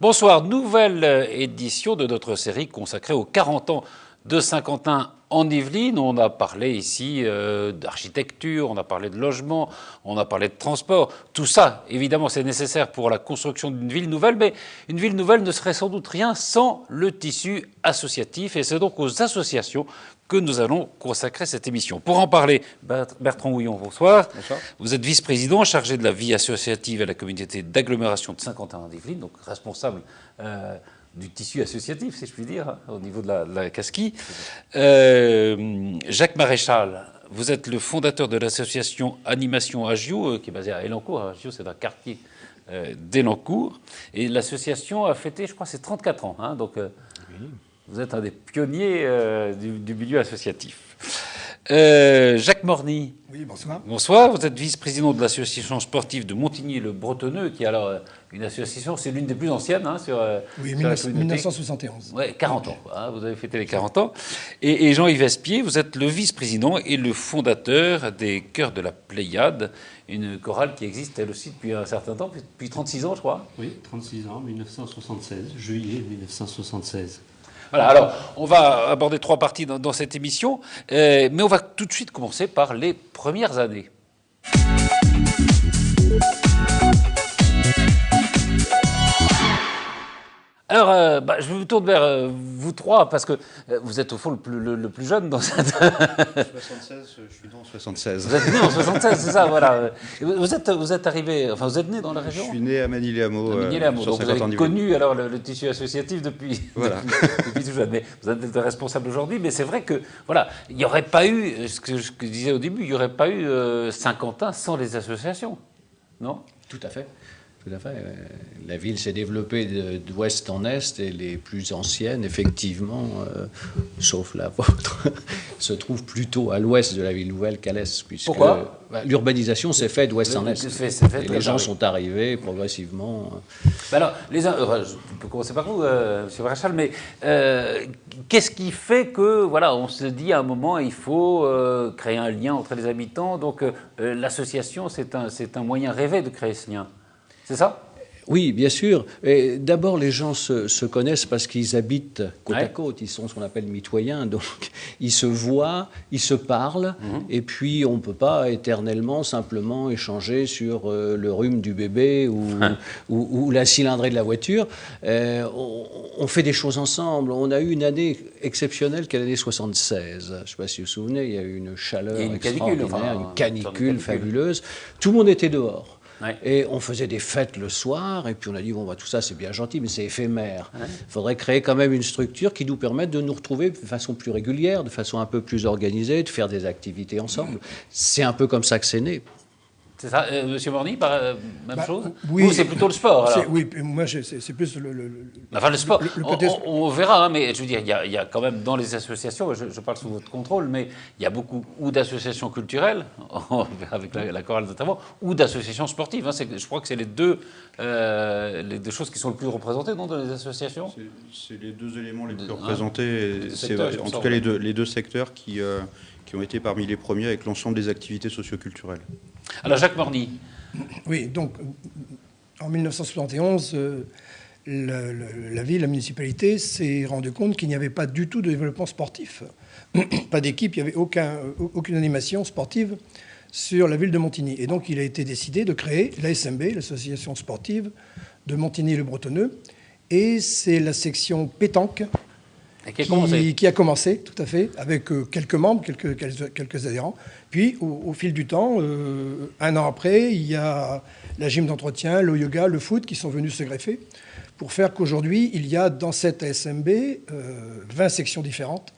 Bonsoir, nouvelle édition de notre série consacrée aux 40 ans de Saint-Quentin en Yvelines. On a parlé ici d'architecture, on a parlé de logement, on a parlé de transport. Tout ça, évidemment, c'est nécessaire pour la construction d'une ville nouvelle, mais une ville nouvelle ne serait sans doute rien sans le tissu associatif. Et c'est donc aux associations que nous allons consacrer cette émission. Pour en parler, Bertrand Houillon, bonsoir. Bonsoir. Vous êtes vice-président chargé de la vie associative à la communauté d'agglomération de Saint-Quentin en Yvelines, donc responsable du tissu associatif, si je puis dire, au niveau de la casquille. Jacques Maréchal, vous êtes le fondateur de l'association Animation Agio, qui est basée à Elancourt. Agio, c'est un quartier d'Elancourt. Et l'association a fêté, je crois, ses 34 ans. Hein, donc, vous êtes un des pionniers du milieu associatif. Jacques Morny. Oui, bonsoir. Bonsoir, vous êtes vice-président de l'association sportive de Montigny-le-Bretonneux, qui est alors une association, c'est l'une des plus anciennes sur oui, sur la communauté. 1971. Oui, 40 ans, hein, vous avez fêté les 40 ans. Et Jean-Yves Espier, vous êtes le vice-président et le fondateur des Chœurs de la Pléiade, une chorale qui existe elle aussi depuis un certain temps, depuis 36 ans je crois. Oui, 36 ans, 1976, juillet 1976. Voilà, alors on va aborder 3 parties dans cette émission, mais on va tout de suite commencer par les premières années. Alors, je me tourne vers vous trois, parce que vous êtes au fond le plus jeune dans cette... 76, je suis né en 76. Vous êtes né en 76, c'est ça, voilà. Vous êtes arrivé, enfin vous êtes né dans la région? Je suis né à Manille-les-Hameaux. Donc vous avez connu alors le tissu associatif depuis, voilà. depuis tout jeune. Mais vous êtes responsable aujourd'hui, mais c'est vrai que, voilà, il n'y aurait pas eu, ce que je disais au début, il n'y aurait pas eu Saint-Quentin sans les associations, non? Tout à fait. Tout à fait. La ville s'est développée d'ouest en est et les plus anciennes, effectivement, sauf la vôtre, se trouvent plutôt à l'ouest de la ville nouvelle qu'à l'est. Pourquoi? L'urbanisation s'est faite d'ouest en est. Et les gens sont arrivés progressivement. Alors, je peux commencer par vous, M. Maréchal, mais qu'est-ce qui fait que, voilà, on se dit à un moment, il faut créer un lien entre les habitants, donc l'association, c'est un moyen rêvé de créer ce lien. C'est ça? Oui, bien sûr. D'abord, les gens se connaissent parce qu'ils habitent côte à côte. Ils sont ce qu'on appelle mitoyens. Donc, ils se voient, ils se parlent. Et puis, on ne peut pas éternellement simplement échanger sur le rhume du bébé ou la cylindrée de la voiture. On fait des choses ensemble. On a eu une année exceptionnelle qu'est l'année 76. Je ne sais pas si vous vous souvenez, il y a eu une chaleur extraordinaire, une canicule fabuleuse. Tout le monde était dehors. Ouais. Et on faisait des fêtes le soir, et puis on a dit, bon, tout ça c'est bien gentil, mais c'est éphémère. Il faudrait créer quand même une structure qui nous permette de nous retrouver de façon plus régulière, de façon un peu plus organisée, de faire des activités ensemble. C'est un peu comme ça que c'est né. C'est ça, Monsieur Morny, même chose? Oui, ou c'est plutôt le sport alors? Oui, moi c'est plus le sport. On verra, hein, mais je veux dire, il y a quand même dans les associations, je parle sous votre contrôle, mais il y a beaucoup ou d'associations culturelles, avec la chorale notamment, ou d'associations sportives. Hein, je crois que c'est les deux choses qui sont le plus représentées dans les associations. C'est les deux éléments les plus représentés. C'est en tout cas les deux secteurs qui ont été parmi les premiers avec l'ensemble des activités socioculturelles. Alors Jacques Morny. Oui, donc en 1971, la ville, la municipalité s'est rendu compte qu'il n'y avait pas du tout de développement sportif. Pas d'équipe, il n'y avait aucune animation sportive sur la ville de Montigny. Et donc il a été décidé de créer l'ASMB, l'association sportive de Montigny-le-Bretonneux. Et c'est la section pétanque qui a commencé, tout à fait, avec quelques membres, quelques adhérents. Puis, au fil du temps, un an après, il y a la gym d'entretien, le yoga, le foot qui sont venus se greffer pour faire qu'aujourd'hui, il y a dans cette ASMB 20 sections différentes,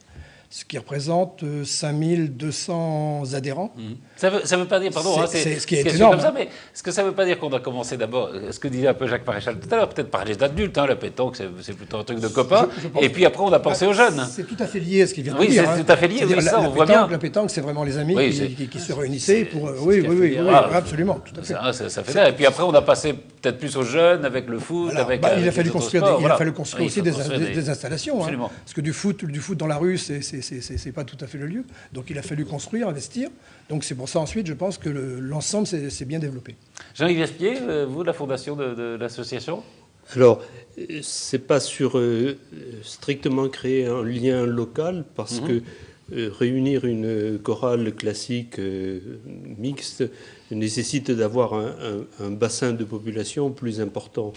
ce qui représente 5200 adhérents. Ça veut pas dire, pardon, c'est ce qui est énorme. Comme ça, mais est-ce que ça ne veut pas dire qu'on a commencé d'abord, ce que disait un peu Jacques Maréchal tout à l'heure, peut-être par les adultes, la pétanque, c'est plutôt un truc de copains, et puis après on a pensé aux jeunes. C'est tout à fait lié à ce qu'il vient de dire. Oui, c'est tout à fait lié, oui, ça, on voit bien. La pétanque, c'est vraiment les amis qui se réunissaient pour... Oui, absolument, tout à fait. Ça fait ça, et puis après on a passé peut-être plus aux jeunes, avec le foot, avec... Il a fallu construire aussi des installations, parce que du foot dans la rue, c'est pas tout à fait le lieu. Donc il a fallu construire, investir. Donc c'est pour ça ensuite, je pense que l'ensemble s'est bien développé. Jean-Yves Espier, vous, de la fondation de l'association? Alors, c'est pas sur strictement créer un lien local, parce que réunir une chorale classique mixte nécessite d'avoir un bassin de population plus important.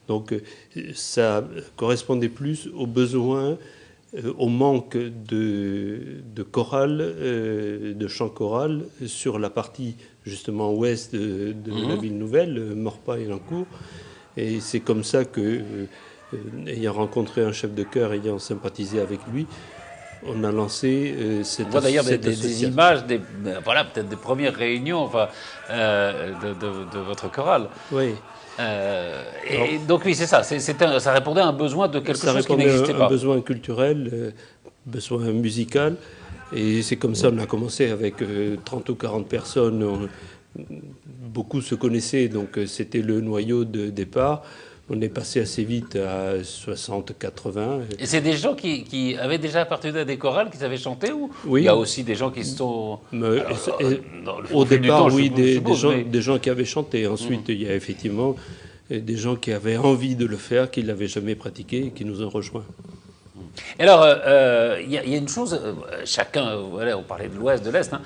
Donc ça correspondait plus aux besoins, au manque de chorales, de chants chorales sur la partie justement ouest de la ville nouvelle, Morpas et Lancourt. Et c'est comme ça que, ayant rencontré un chef de chœur, ayant sympathisé avec lui, on a lancé cette association. On voit d'ailleurs des images, voilà, peut-être des premières réunions enfin, de votre chorale. Oui. Et donc oui, c'est ça. Ça répondait à un besoin de quelque chose qui n'existait pas. Un besoin culturel, besoin musical. Et c'est comme ça qu'on a commencé avec 30 ou 40 personnes. Beaucoup se connaissaient, donc c'était le noyau de départ. On est passé assez vite à 60, 80. Et c'est des gens qui avaient déjà appartenu à des chorales, qui savaient chanter, ou oui. Il y a aussi des gens qui se sont... au départ, oui, des gens qui avaient chanté. Ensuite, il y a effectivement des gens qui avaient envie de le faire, qui ne l'avaient jamais pratiqué et qui nous ont rejoints. Alors, il y a une chose, chacun, voilà, on parlait de l'Ouest, de l'Est, hein,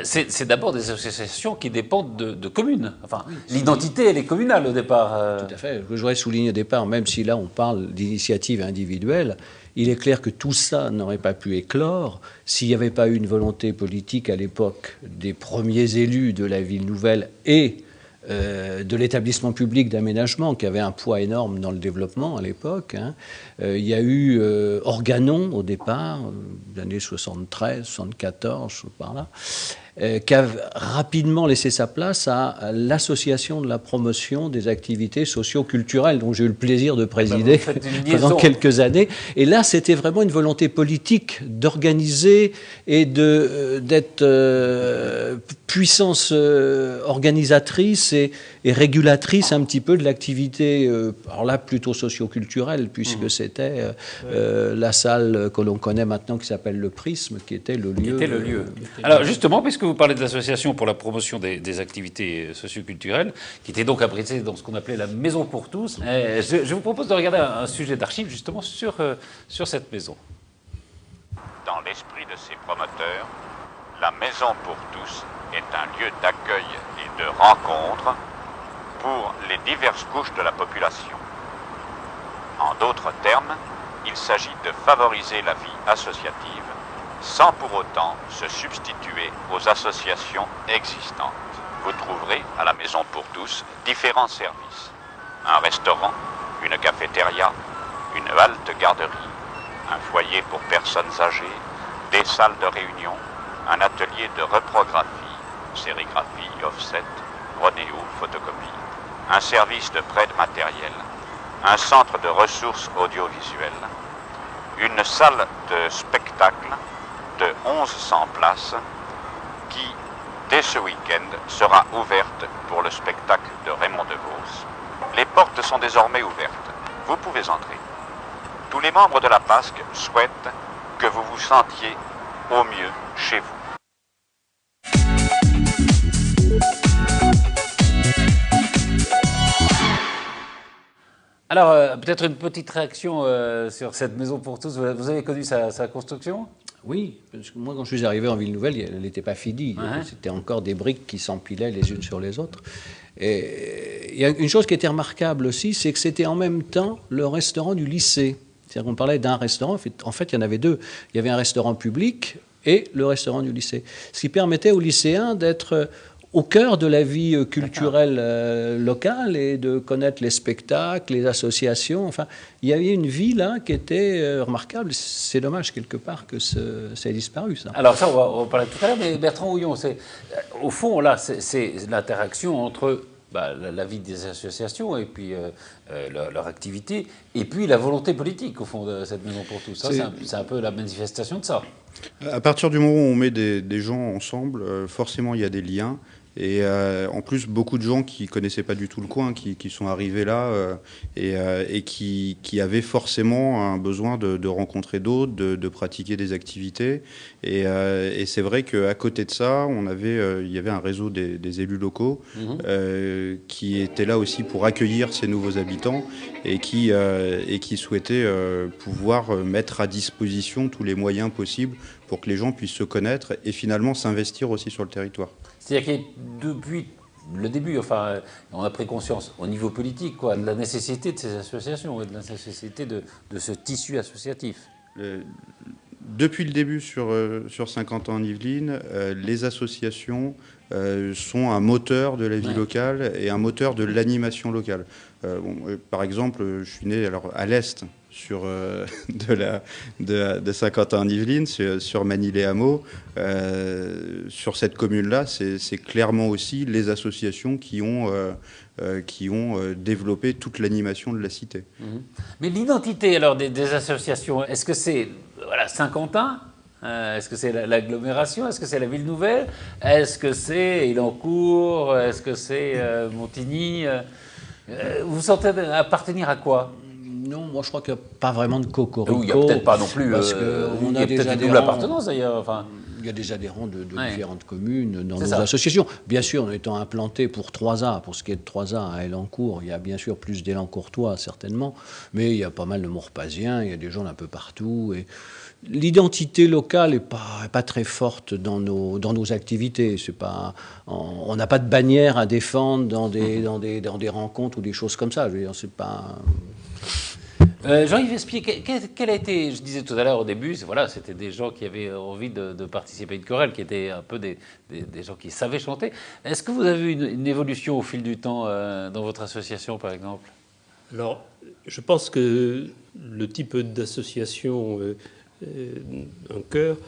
c'est d'abord des associations qui dépendent de communes. Enfin, oui, l'identité, elle est communale au départ. Tout à fait. Je voudrais souligner au départ, même si là on parle d'initiative individuelle, il est clair que tout ça n'aurait pas pu éclore s'il n'y avait pas eu une volonté politique à l'époque des premiers élus de la ville nouvelle et de l'établissement public d'aménagement qui avait un poids énorme dans le développement à l'époque. Hein. Il y a eu Organon au départ, l'année 73, 74, par là, qui a rapidement laissé sa place à l'association de la promotion des activités socio-culturelles, dont j'ai eu le plaisir de présider pendant quelques années. Et là, c'était vraiment une volonté politique d'organiser et d'être puissance organisatrice et régulatrice un petit peu de l'activité, alors là, plutôt socio-culturelle, puisque c'était la salle que l'on connaît maintenant, qui s'appelle le Prisme, qui était le lieu. Alors justement, puisque vous parlez de l'association pour la promotion des activités socioculturelles, qui était donc abritée dans ce qu'on appelait la Maison pour tous, je vous propose de regarder un sujet d'archives justement sur cette maison. Dans l'esprit de ses promoteurs, la Maison pour tous est un lieu d'accueil et de rencontre pour les diverses couches de la population. En d'autres termes, il s'agit de favoriser la vie associative sans pour autant se substituer aux associations existantes. Vous trouverez à la Maison pour tous différents services. Un restaurant, une cafétéria, une halte garderie, un foyer pour personnes âgées, des salles de réunion, un atelier de reprographie, sérigraphie, offset, rodéo, photocopie, un service de prêt de matériel, un centre de ressources audiovisuelles, une salle de spectacle de 1100 places qui, dès ce week-end, sera ouverte pour le spectacle de Raymond DeVos. Les portes sont désormais ouvertes. Vous pouvez entrer. Tous les membres de la PASC souhaitent que vous vous sentiez au mieux chez vous. Alors, peut-être une petite réaction sur cette Maison pour tous. Vous avez connu sa construction ? Oui, parce que moi, quand je suis arrivé en Ville Nouvelle, elle n'était pas finie. C'était encore des briques qui s'empilaient les unes sur les autres. Et il y a une chose qui était remarquable aussi, c'est que c'était en même temps le restaurant du lycée. C'est-à-dire qu'on parlait d'un restaurant, en fait, il y en avait deux. Il y avait un restaurant public et le restaurant du lycée. Ce qui permettait aux lycéens d'être au cœur de la vie culturelle locale et de connaître les spectacles, les associations. Enfin, il y avait une vie là qui était remarquable. C'est dommage quelque part que ça ait disparu, ça. Alors ça, on va en parler tout à l'heure, mais Bertrand Houillon, au fond, là, c'est l'interaction entre la vie des associations et puis leur activité, et puis la volonté politique, au fond, de cette Maison pour tous. Ça, c'est un peu la manifestation de ça. À partir du moment où on met des gens ensemble, forcément, il y a des liens. Et en plus, beaucoup de gens qui connaissaient pas du tout le coin, qui sont arrivés là et qui avaient forcément un besoin de rencontrer d'autres, de pratiquer des activités. Et c'est vrai qu'à côté de ça, il y avait un réseau des élus locaux qui étaient là aussi pour accueillir ces nouveaux habitants et qui souhaitaient pouvoir mettre à disposition tous les moyens possibles pour que les gens puissent se connaître et finalement s'investir aussi sur le territoire. C'est-à-dire que depuis le début, enfin, on a pris conscience au niveau politique, quoi, de la nécessité de ces associations et de la nécessité de ce tissu associatif. Depuis le début sur 50 ans en Yvelines, les associations sont un moteur de la vie locale et un moteur de l'animation locale. Par exemple, je suis né à l'est de 50 ans en Yvelines, sur Manille-les-Hameaux. Sur cette commune-là, c'est clairement aussi les associations qui ont développé toute l'animation de la cité. Mais l'identité alors des associations, est-ce que c'est Saint-Quentin ? Est-ce que c'est l'agglomération? Est-ce que c'est la ville nouvelle? Est-ce que c'est Elancourt? Est-ce que c'est Montigny? Vous vous sentez appartenir à quoi? Non, moi je crois qu'il n'y a pas vraiment de cocorico. Il n'y a peut-être pas non plus. Parce qu'on a peut-être des une double appartenance d'ailleurs. Enfin. Il y a des adhérents de différentes communes dans nos associations. Bien sûr, en étant implanté pour 3A, pour ce qui est de 3A à Elancourt, il y a bien sûr plus d'Elancourtois certainement, mais il y a pas mal de Morpasiens, il y a des gens d'un peu partout. Et l'identité locale n'est pas très forte dans nos activités. On n'a pas de bannière à défendre dans des rencontres ou des choses comme ça. Je veux dire, c'est pas... Jean-Yves Espier, quel a été, je disais tout à l'heure au début, c'était des gens qui avaient envie de participer à une chorale, qui étaient un peu des gens qui savaient chanter. Est-ce que vous avez eu une évolution au fil du temps dans votre association, par exemple? Alors, je pense que le type d'association, un chœur,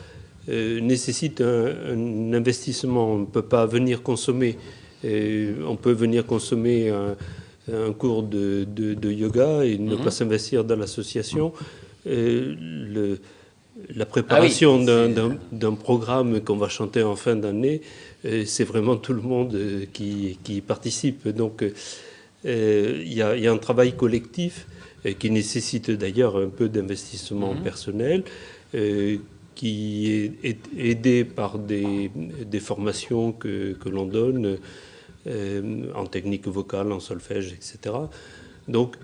nécessite un investissement. On ne peut pas venir consommer. On peut venir consommer un cours de yoga et ne pas s'investir dans l'association. La préparation d'un programme qu'on va chanter en fin d'année, c'est vraiment tout le monde qui participe. Donc il y a un travail collectif qui nécessite d'ailleurs un peu d'investissement personnel, qui est aidé par des formations que l'on donne en technique vocale, en solfège, etc. Donc,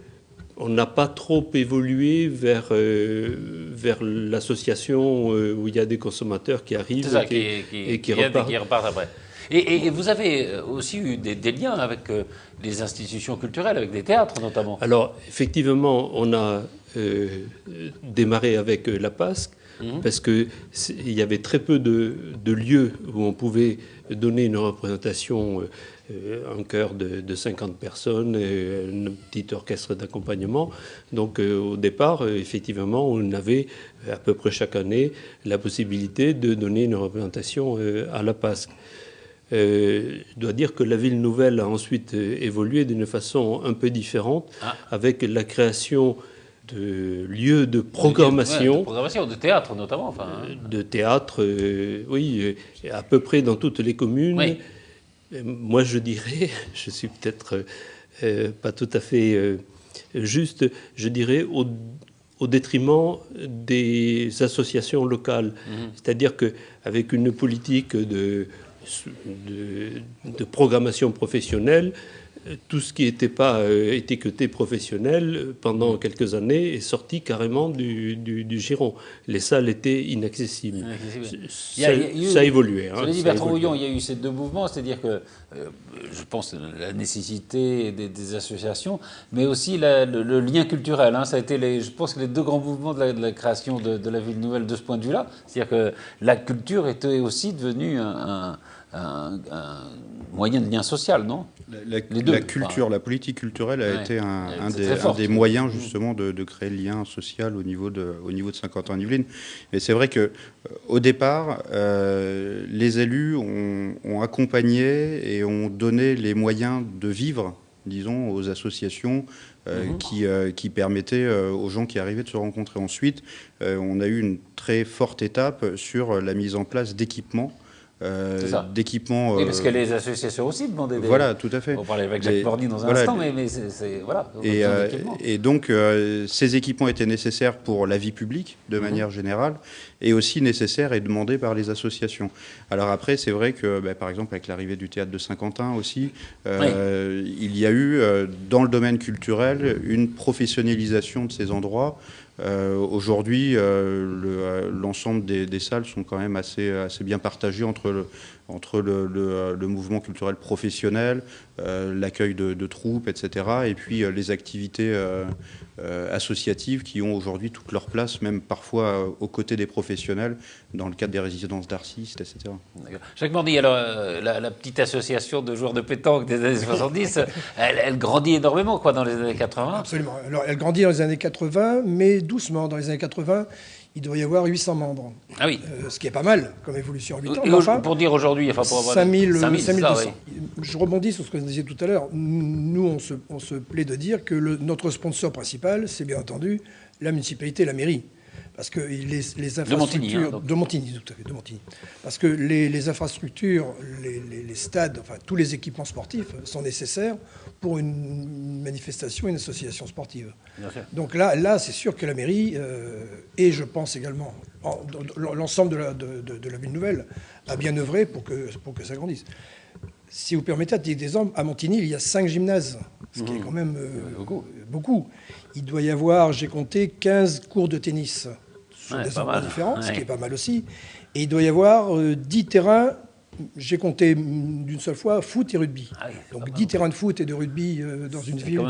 on n'a pas trop évolué vers l'association où il y a des consommateurs qui arrivent et qui repartent après. Et vous avez aussi eu des liens avec les institutions culturelles, avec des théâtres notamment. Alors, effectivement, on a démarré avec la PASC, parce qu'il y avait très peu de lieux où on pouvait donner une représentation, un chœur de 50 personnes, un petit orchestre d'accompagnement. Donc au départ, effectivement, on avait à peu près chaque année la possibilité de donner une représentation à la PASC. Je dois dire que la ville nouvelle a ensuite évolué d'une façon un peu différente, avec la création de lieux de programmation. De théâtre notamment. De théâtre, oui, à peu près dans toutes les communes. Oui. Moi, je dirais, je suis peut-être pas tout à fait juste, je dirais au détriment des associations locales. C'est-à-dire qu'avec une politique de programmation professionnelle, tout ce qui n'était pas étiqueté professionnel pendant quelques années est sorti carrément du giron. Les salles étaient inaccessibles. Ça a évolué. Cela dit, Bertrand Houillon, il y a eu ces deux mouvements, c'est-à-dire que je pense la nécessité des associations, mais aussi le lien culturel. Ça a été je pense que les deux grands mouvements de la création de la ville nouvelle de ce point de vue-là. C'est-à-dire que la culture était aussi devenue un moyen de lien social, non? La culture, la politique culturelle a été un des moyens justement de créer le lien social au niveau de 50 ans en Yvelines. Mais c'est vrai que au départ, les élus ont accompagné et ont donné les moyens de vivre, disons, aux associations qui permettaient aux gens qui arrivaient de se rencontrer. Ensuite, on a eu une très forte étape sur la mise en place d'équipements d'équipements. Oui, parce que les associations aussi demandaient des... Voilà, tout à fait. On va parler avec Jacques Morny dans un instant, mais c'est voilà. Et donc, ces équipements étaient nécessaires pour la vie publique, de manière générale, et aussi nécessaires et demandés par les associations. Alors après, c'est vrai que, par exemple, avec l'arrivée du théâtre de Saint-Quentin aussi, il y a eu, dans le domaine culturel, une professionnalisation de ces endroits. Aujourd'hui, l'ensemble des salles sont quand même assez bien partagées entre le mouvement culturel professionnel, l'accueil de troupes, etc., et puis les activités associatives qui ont aujourd'hui toute leur place, même parfois aux côtés des professionnels, dans le cadre des résidences d'artistes, etc. Jacques Morny, alors la petite association de joueurs de pétanque des années 70, elle grandit énormément dans les années 80. Absolument. Alors, elle grandit dans les années 80, mais doucement. Dans les années 80, il doit y avoir 800 membres. Ah oui. Ce qui est pas mal comme évolution en 8 ans. Enfin, pour dire aujourd'hui, pour avoir 5200. Je rebondis sur ce que vous disiez tout à l'heure. Nous, on se plaît de dire que notre sponsor principal, c'est bien entendu la municipalité, la mairie. Parce que les infrastructures... De Montigny, tout à fait, de Montigny. Parce que les infrastructures, les stades, enfin tous les équipements sportifs sont nécessaires pour une manifestation, une association sportive. Donc là c'est sûr que la mairie, et je pense également l'ensemble de la ville nouvelle, a bien œuvré pour que ça grandisse. Si vous permettez, à titre d'exemple, à Montigny, il y a 5 gymnases, ce qui est quand même beaucoup. Il doit y avoir, j'ai compté, 15 cours de tennis sur des endroits différents, ce qui est pas mal aussi. Et il doit y avoir 10 terrains, j'ai compté d'une seule fois, foot et rugby. Donc 10 terrains de foot et de rugby dans une ville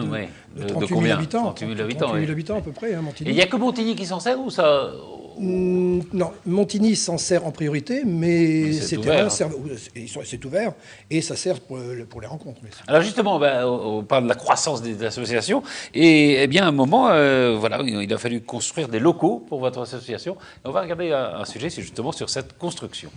de 38 000 habitants. 38 000 habitants à peu près, à Montigny. Et il n'y a que Montigny qui s'en sert ou ça... Non, Montigny s'en sert en priorité, mais ces terrains servent, c'est ouvert et ça sert pour les rencontres. Alors justement, on parle de la croissance des associations et bien à un moment, il a fallu construire des locaux pour votre association. Et on va regarder un sujet, c'est justement sur cette construction.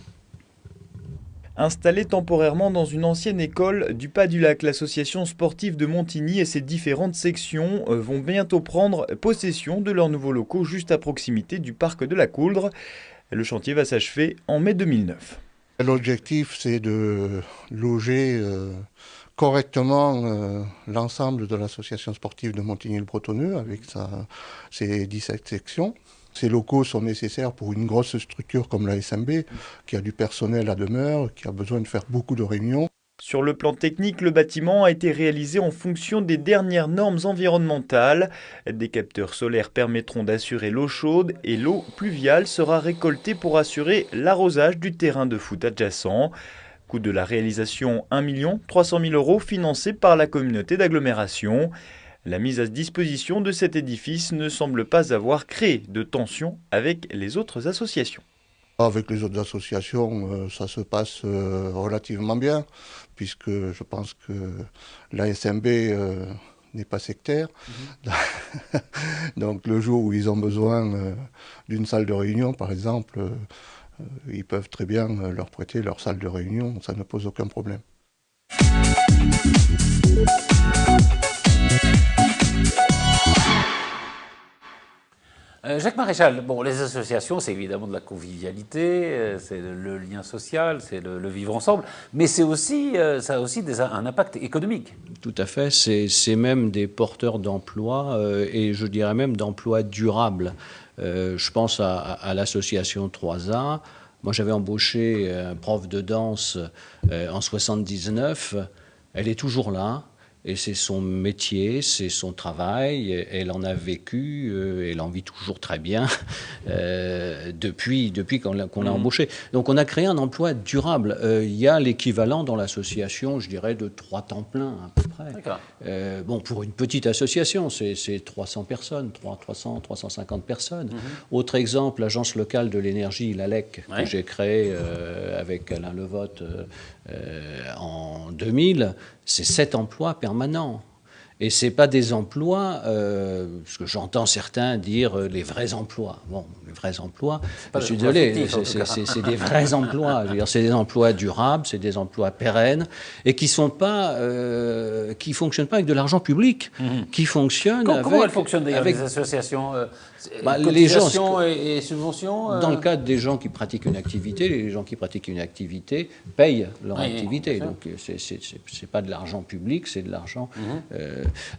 Installée temporairement dans une ancienne école du Pas du Lac, l'association sportive de Montigny et ses différentes sections vont bientôt prendre possession de leurs nouveaux locaux juste à proximité du parc de la Couldre. Le chantier va s'achever en mai 2009. L'objectif, c'est de loger correctement l'ensemble de l'association sportive de Montigny-le-Bretonneux avec ses 17 sections. Ces locaux sont nécessaires pour une grosse structure comme la SMB, qui a du personnel à demeure, qui a besoin de faire beaucoup de réunions. Sur le plan technique, le bâtiment a été réalisé en fonction des dernières normes environnementales. Des capteurs solaires permettront d'assurer l'eau chaude et l'eau pluviale sera récoltée pour assurer l'arrosage du terrain de foot adjacent. Coût de la réalisation 1 300 000 € financé par la communauté d'agglomération. La mise à disposition de cet édifice ne semble pas avoir créé de tension avec les autres associations. Avec les autres associations, ça se passe relativement bien, puisque je pense que la SMB n'est pas sectaire. Donc le jour où ils ont besoin d'une salle de réunion, par exemple, ils peuvent très bien leur prêter leur salle de réunion, ça ne pose aucun problème. Jacques Maréchal, les associations, c'est évidemment de la convivialité, c'est le lien social, c'est le vivre ensemble, mais ça a aussi un impact économique. Tout à fait, c'est même des porteurs d'emplois et je dirais même d'emplois durables. Je pense à l'association 3A. Moi, j'avais embauché un prof de danse en 79. Elle est toujours là. Et c'est son métier, c'est son travail, elle en a vécu, elle en vit toujours très bien depuis qu'on l'a embauché. Donc on a créé un emploi durable. Il y a l'équivalent dans l'association, je dirais, de 3 temps plein à peu près. Pour une petite association, c'est 300 personnes, 350 personnes. Autre exemple, l'agence locale de l'énergie, l'ALEC, que j'ai créée avec Alain Levotte en 2000, c'est 7 emplois permanents. Et ce n'est pas des emplois, parce que j'entends certains dire les vrais emplois. Bon, les vrais emplois, je suis désolé, c'est des vrais emplois. Je veux dire, c'est des emplois durables, c'est des emplois pérennes, et qui sont pas, qui fonctionnent pas avec de l'argent public, qui fonctionnent Comment elles fonctionnent d'ailleurs, les associations les gens, et subventions Dans le cadre des gens qui pratiquent une activité, les gens qui pratiquent une activité payent leur activité. Donc, c'est pas de l'argent public, c'est de l'argent...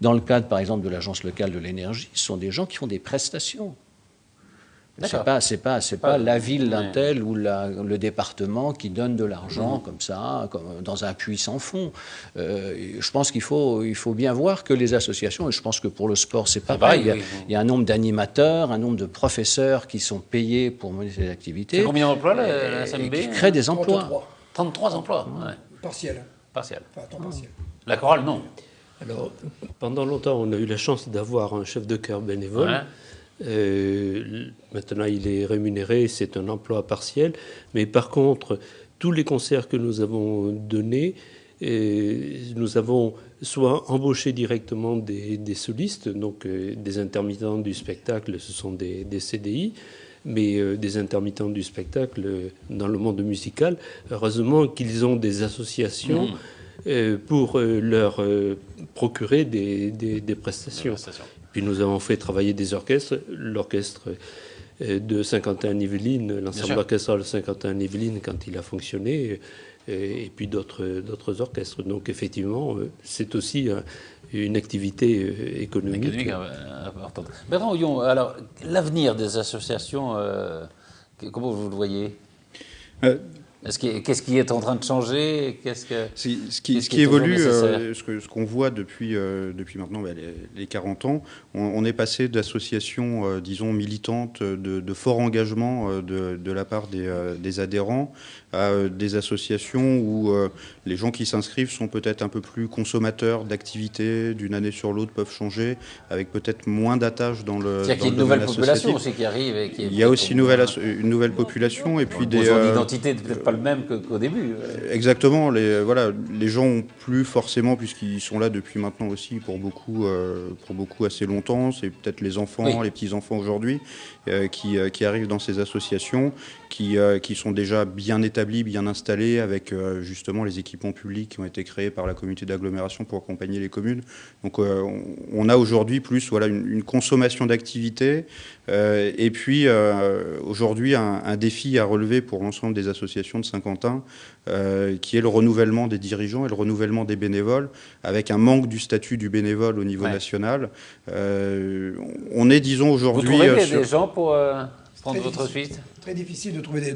dans le cadre, par exemple, de l'Agence locale de l'énergie, ce sont des gens qui font des prestations. C'est pas la ville d'un tel ou le département qui donne de l'argent comme ça, comme dans un puits sans fond. Je pense qu'il faut bien voir que les associations, et je pense que pour le sport c'est pareil, il y a un nombre d'animateurs, un nombre de professeurs qui sont payés pour mener ces activités. C'est combien d'emplois la SMB? Qui créent des emplois. 33 emplois. Partiel. Partiel. Enfin, temps partiel. La chorale, non. Alors, pendant longtemps, on a eu la chance d'avoir un chef de chœur bénévole. Maintenant, il est rémunéré, c'est un emploi partiel. Mais par contre, tous les concerts que nous avons donnés, nous avons soit embauché directement des solistes, donc des intermittents du spectacle, ce sont des CDI, mais des intermittents du spectacle dans le monde musical. Heureusement qu'ils ont des associations pour leur procurer des prestations. Puis nous avons fait travailler des orchestres, l'orchestre de Saint-Quentin-en-Yvelines, l'ensemble orchestral de Saint-Quentin-en-Yvelines quand il a fonctionné, et puis d'autres orchestres. Donc effectivement, c'est aussi une activité économique importante. Bertrand Houillon, alors l'avenir des associations, comment vous le voyez? Qu'est-ce qui est en train de changer? Ce qui évolue, ce qu'on voit depuis maintenant les 40 ans, on est passé d'associations, disons, militantes de fort engagement de la part des adhérents à des associations où les gens qui s'inscrivent sont peut-être un peu plus consommateurs d'activités, d'une année sur l'autre peuvent changer, avec peut-être moins d'attaches dans le C'est-à-dire qu'il y a une nouvelle population aussi qui arrive. Il y a aussi une nouvelle population et puis des... Son identité n'est peut-être pas le même qu'au début. Exactement. Les gens ont plus forcément, puisqu'ils sont là depuis maintenant aussi pour beaucoup assez longtemps, c'est peut-être les enfants, les petits-enfants aujourd'hui qui arrivent dans ces associations, qui sont déjà bien établis, bien installés, avec justement les équipements publics qui ont été créés par la communauté d'agglomération pour accompagner les communes. Donc on a aujourd'hui plus une consommation d'activités et puis aujourd'hui un défi à relever pour l'ensemble des associations de Saint-Quentin qui est le renouvellement des dirigeants et le renouvellement des bénévoles, avec un manque du statut du bénévole au niveau national. On est, disons, aujourd'hui... Vous trouvez des gens pour prendre votre suite? Très difficile de trouver des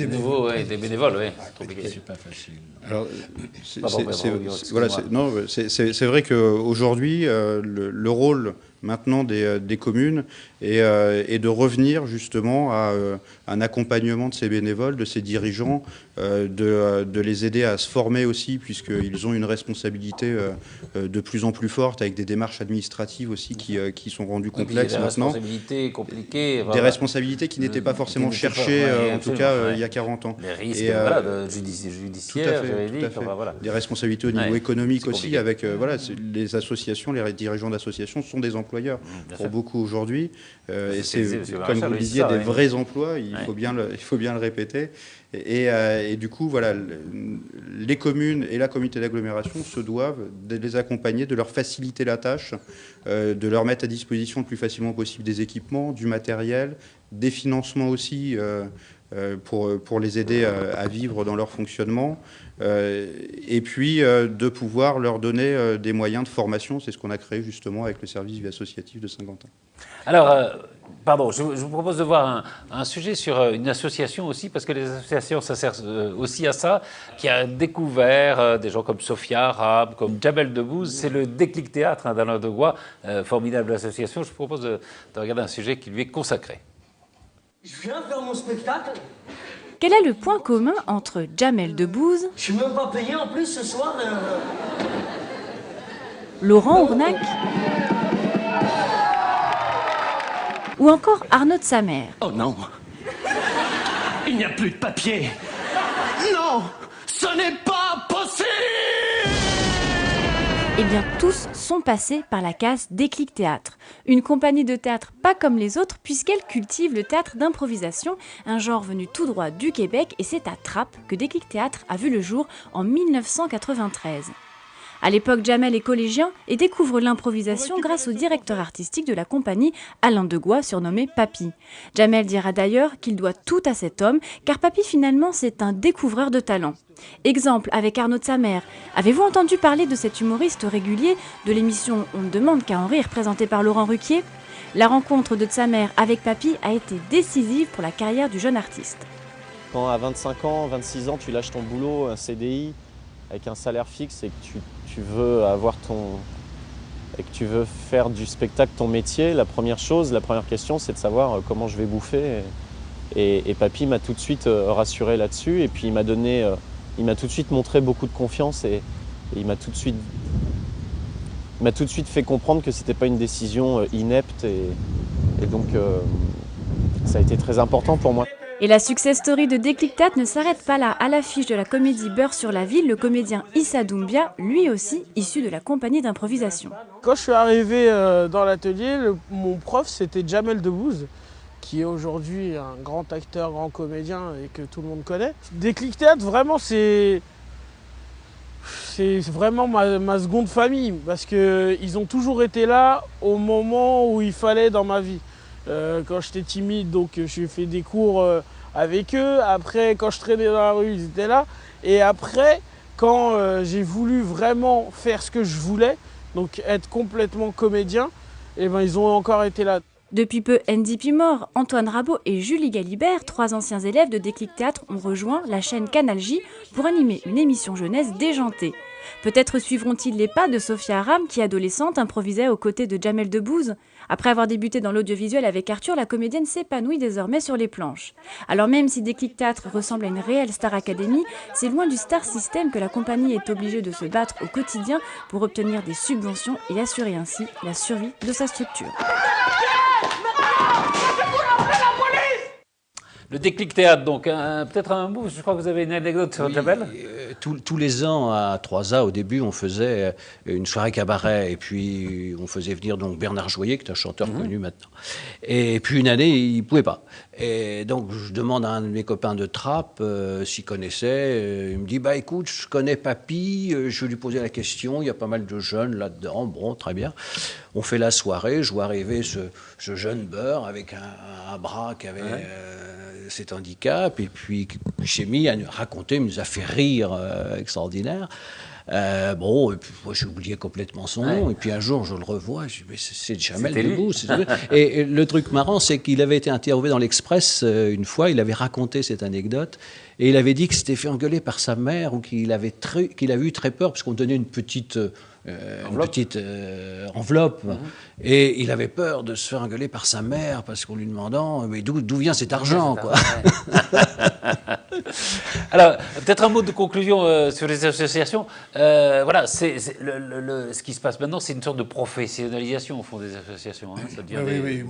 bénévoles. Des bénévoles, oui. C'est pas facile. Alors, c'est vrai qu'aujourd'hui, le rôle maintenant des communes est de revenir justement à un accompagnement de ces bénévoles, de ces dirigeants, de les aider à se former aussi, puisqu'ils ont une responsabilité de plus en plus forte, avec des démarches administratives aussi qui sont rendues complexes maintenant. Des responsabilités compliquées. Des responsabilités qui n'étaient pas forcément cherchées, en tout cas, il y a 40 ans. Les risques judiciaires, juridiques. Des responsabilités au niveau économique aussi, avec les associations, les dirigeants d'associations sont des employeurs pour beaucoup aujourd'hui. Et c'est, comme vous le disiez, des vrais emplois, il faut bien le répéter. Et du coup, les communes et la communauté d'agglomération se doivent de les accompagner, de leur faciliter la tâche, de leur mettre à disposition le plus facilement possible des équipements, du matériel, des financements aussi pour les aider à vivre dans leur fonctionnement, et puis de pouvoir leur donner des moyens de formation. C'est ce qu'on a créé justement avec le service vie associative de Saint-Quentin. Alors, je vous propose de voir un sujet sur une association aussi, parce que les associations, ça sert aussi à ça, qui a découvert des gens comme Sophia Arabe, comme Jamel Debbouze. C'est le Déclic Théâtre d'Alain Degois, formidable association. Je vous propose de regarder un sujet qui lui est consacré. Je viens faire mon spectacle. Quel est le point commun entre Jamel Debbouze, Je suis même pas payé en plus ce soir. Laurent Ournac ou encore Arnaud de Samer? Oh non. Il n'y a plus de papier. Non, ce n'est pas possible. Eh bien, tous sont passés par la case Déclic Théâtre. Une compagnie de théâtre pas comme les autres puisqu'elle cultive le théâtre d'improvisation, un genre venu tout droit du Québec, et c'est à Trappes que Déclic Théâtre a vu le jour en 1993. À l'époque, Jamel est collégien et découvre l'improvisation grâce au directeur artistique de la compagnie, Alain Degois, surnommé Papy. Jamel dira d'ailleurs qu'il doit tout à cet homme, car Papy finalement c'est un découvreur de talent. Exemple avec Arnaud de Samer. Avez-vous entendu parler de cet humoriste régulier de l'émission On ne demande qu'à en rire, présentée par Laurent Ruquier? La rencontre de Samer avec Papy a été décisive pour la carrière du jeune artiste. Quand à 25 ans, 26 ans, tu lâches ton boulot, un CDI, avec un salaire fixe et que tu veux et que tu veux faire du spectacle ton métier, la première question, c'est de savoir comment je vais bouffer. Et Papy m'a tout de suite rassuré là-dessus, et puis il m'a tout de suite montré beaucoup de confiance, et il m'a tout de suite fait comprendre que c'était pas une décision inepte, et donc ça a été très important pour moi. Et la success story de Déclic Théâtre ne s'arrête pas là. À l'affiche de la comédie Beurre sur la ville, le comédien Issa Doumbia, lui aussi issu de la compagnie d'improvisation. Quand je suis arrivé dans l'atelier, mon prof c'était Jamel Debbouze, qui est aujourd'hui un grand acteur, grand comédien et que tout le monde connaît. Déclic Théâtre, vraiment c'est vraiment ma seconde famille, parce qu'ils ont toujours été là au moment où il fallait dans ma vie. Quand j'étais timide, donc j'ai fait des cours avec eux. Après, quand je traînais dans la rue, ils étaient là. Et après, quand j'ai voulu vraiment faire ce que je voulais, donc être complètement comédien, eh ben, ils ont encore été là. Depuis peu, Andy Pimor, Antoine Rabot et Julie Galibert, 3 anciens élèves de Déclic Théâtre, ont rejoint la chaîne Canal J pour animer une émission jeunesse déjantée. Peut-être suivront-ils les pas de Sophia Aram, qui, adolescente, improvisait aux côtés de Jamel Debbouze. Après avoir débuté dans l'audiovisuel avec Arthur, la comédienne s'épanouit désormais sur les planches. Alors même si Déclic Théâtre ressemble à une réelle Star Academy, c'est loin du star system que la compagnie est obligée de se battre au quotidien pour obtenir des subventions et assurer ainsi la survie de sa structure. Le Déclic Théâtre, donc, peut-être un mot, je crois que vous avez une anecdote sur Jamel. Tous les ans, à 3A, au début, on faisait une soirée cabaret, et puis on faisait venir donc Bernard Joyer, qui est un chanteur connu maintenant. Et puis une année, il ne pouvait pas. Et donc, je demande à un de mes copains de Trappes s'il connaissait. Il me dit, bah écoute, je connais Papy, je vais lui poser la question, il y a pas mal de jeunes là-dedans. Bon, très bien. On fait la soirée, je vois arriver ce jeune beurre avec un bras qui avait cet handicap, et puis il s'est mis à nous raconter, il nous a fait rire extraordinaire. Bon, et puis, moi j'ai oublié complètement son nom, et puis un jour je le revois, je dis mais c'est Jamel Debbouze. Et le truc marrant, c'est qu'il avait été interviewé dans l'Express une fois, il avait raconté cette anecdote, et il avait dit qu'il s'était fait engueuler par sa mère, ou qu'il avait eu très peur, parce qu'on donnait une petite enveloppe. Et il avait peur de se faire engueuler par sa mère, parce qu'on lui demandant mais d'où vient cet argent, quoi. Alors, peut-être un mot de conclusion sur les associations. Voilà, ce qui se passe maintenant, c'est une sorte de professionnalisation au fond des associations. Hein. Ça devient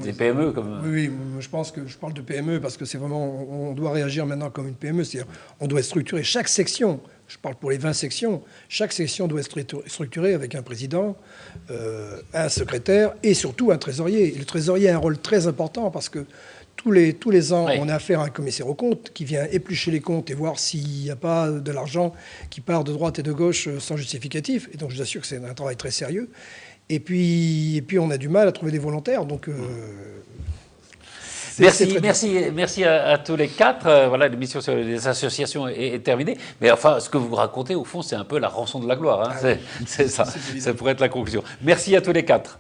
des PME. Oui, je pense que je parle de PME parce que c'est vraiment, on doit réagir maintenant comme une PME, c'est-à-dire on doit structurer chaque section. Je parle pour les 20 sections. Chaque section doit être structurée avec un président, un secrétaire et surtout un trésorier. Et le trésorier a un rôle très important parce que tous les ans, on a affaire à un commissaire aux comptes qui vient éplucher les comptes et voir s'il n'y a pas de l'argent qui part de droite et de gauche sans justificatif. Et donc, je vous assure que c'est un travail très sérieux. Et puis on a du mal à trouver des volontaires. Donc... Merci à tous les quatre. Voilà, l'émission sur les associations est terminée. Mais enfin, ce que vous racontez, au fond, c'est un peu la rançon de la gloire. Hein. C'est ça. Ça pourrait être la conclusion. Merci à tous les quatre.